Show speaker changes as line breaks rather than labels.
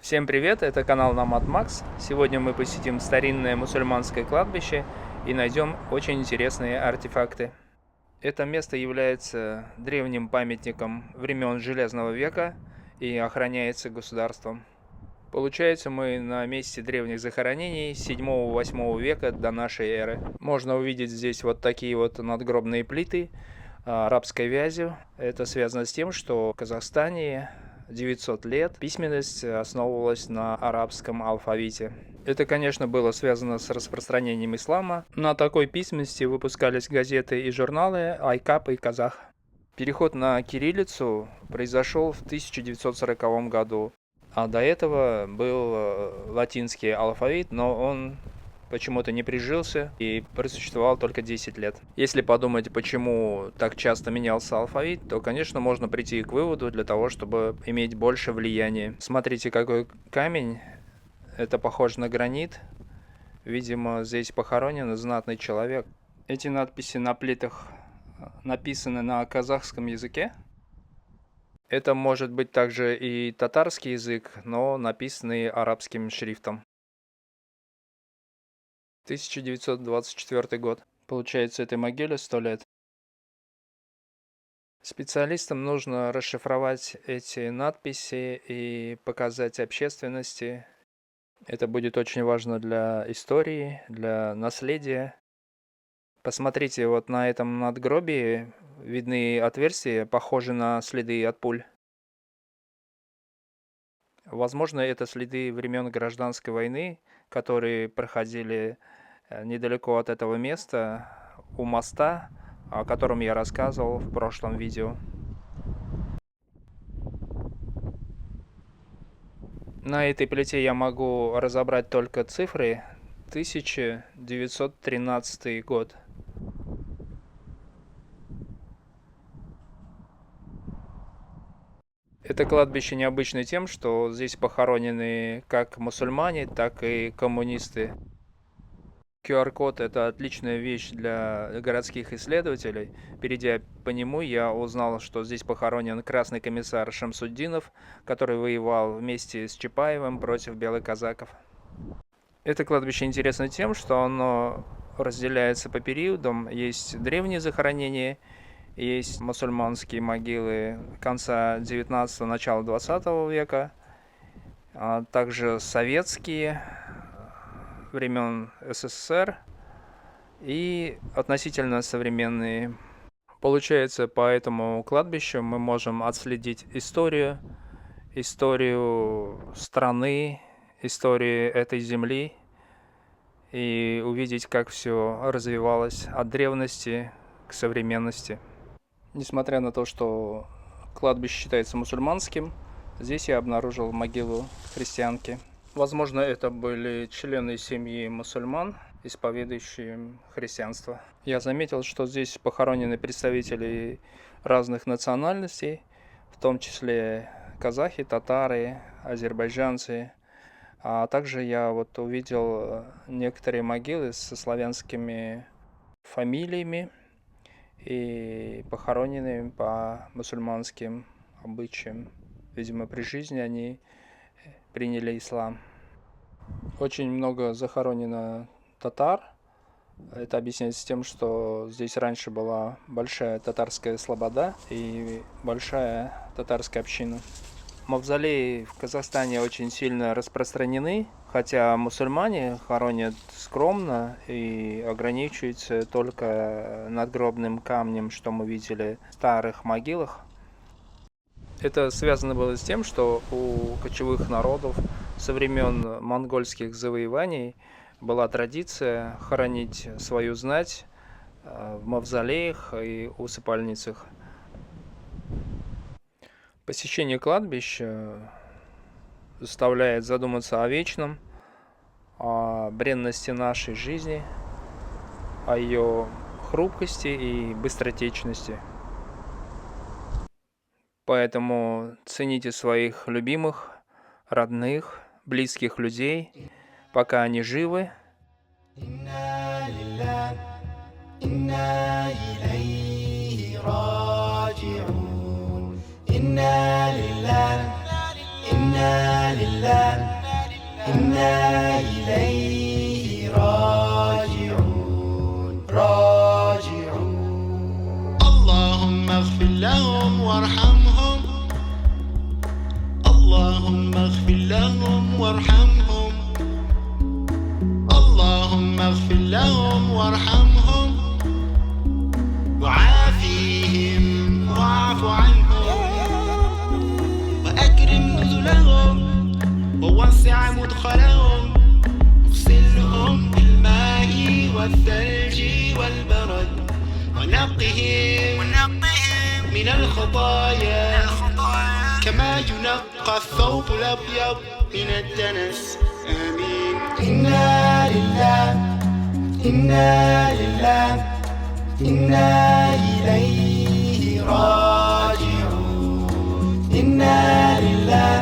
Всем привет, это канал Намат Макс. Сегодня мы посетим старинное мусульманское кладбище и найдем очень интересные артефакты. Это место является древним памятником времен Железного века и охраняется государством. Получается, мы на месте древних захоронений 7-8 века до нашей эры. Можно увидеть здесь вот такие вот надгробные плиты арабской вязью. Это связано с тем, что в Казахстане 900 лет письменность основывалась на арабском алфавите. Это, конечно, было связано с распространением ислама. На такой письменности выпускались газеты и журналы «Айкап» и «Казах». Переход на кириллицу произошел в 1940 году. А до этого был латинский алфавит, но он почему-то не прижился и просуществовал только 10 лет. Если подумать, почему так часто менялся алфавит, то, конечно, можно прийти к выводу для того, чтобы иметь больше влияния. Смотрите, какой камень. Это похоже на гранит. Видимо, здесь похоронен знатный человек. Эти надписи на плитах написаны на казахском языке. Это может быть также и татарский язык, но написанный арабским шрифтом. 1924 год. Получается, этой могиле 100 лет. Специалистам нужно расшифровать эти надписи и показать общественности. Это будет очень важно для истории, для наследия. Посмотрите, вот на этом надгробии видны отверстия, похожие на следы от пуль. Возможно, это следы времен Гражданской войны, которые проходили недалеко от этого места, у моста, о котором я рассказывал в прошлом видео. На этой плите я могу разобрать только цифры. 1913 год. Это кладбище необычно тем, что здесь похоронены как мусульмане, так и коммунисты. QR-код – это отличная вещь для городских исследователей. Перейдя по нему, я узнал, что здесь похоронен красный комиссар Шамсуддинов, который воевал вместе с Чапаевым против белых казаков. Это кладбище интересно тем, что оно разделяется по периодам. Есть древние захоронения, есть мусульманские могилы конца 19-го, начала 20 века, а также советские времен СССР и относительно современные. Получается, по этому кладбищу мы можем отследить историю страны, историю этой земли и увидеть, как все развивалось от древности к современности. Несмотря на то, что кладбище считается мусульманским, здесь я обнаружил могилу христианки. Возможно, это были члены семьи мусульман, исповедующие христианство. Я заметил, что здесь похоронены представители разных национальностей, в том числе казахи, татары, азербайджанцы. А также я вот увидел некоторые могилы со славянскими фамилиями и похоронены по мусульманским обычаям. Видимо, при жизни они приняли ислам. Очень много захоронено татар. Это объясняется тем, что здесь раньше была большая татарская слобода и большая татарская община. Мавзолеи в Казахстане очень сильно распространены, хотя мусульмане хоронят скромно и ограничиваются только надгробным камнем, что мы видели в старых могилах. Это связано было с тем, что у кочевых народов со времен монгольских завоеваний была традиция хоронить свою знать в мавзолеях и усыпальницах. Посещение кладбища заставляет задуматься о вечном, о бренности нашей жизни, о ее хрупкости и быстротечности. Поэтому цените своих любимых, родных, близких людей, пока они живы.
إنا لله إنا إليه راجعون راجعون.
اللهم اغفر لهم وارحمهم، اللهم اغفر لهم وارحمهم، اللهم اغفر لهم وارحمهم وعافيهم واعف عنهم وأكرم نزلهم ووسع مدخلهم، اغسلهم بالماء والثلج والبرد ونقهم من الخطايا كما ينقى الثوب الأبيض من الدنس. آمين.
إنا لله إنا لله إنا إليه راجعون. إنا لله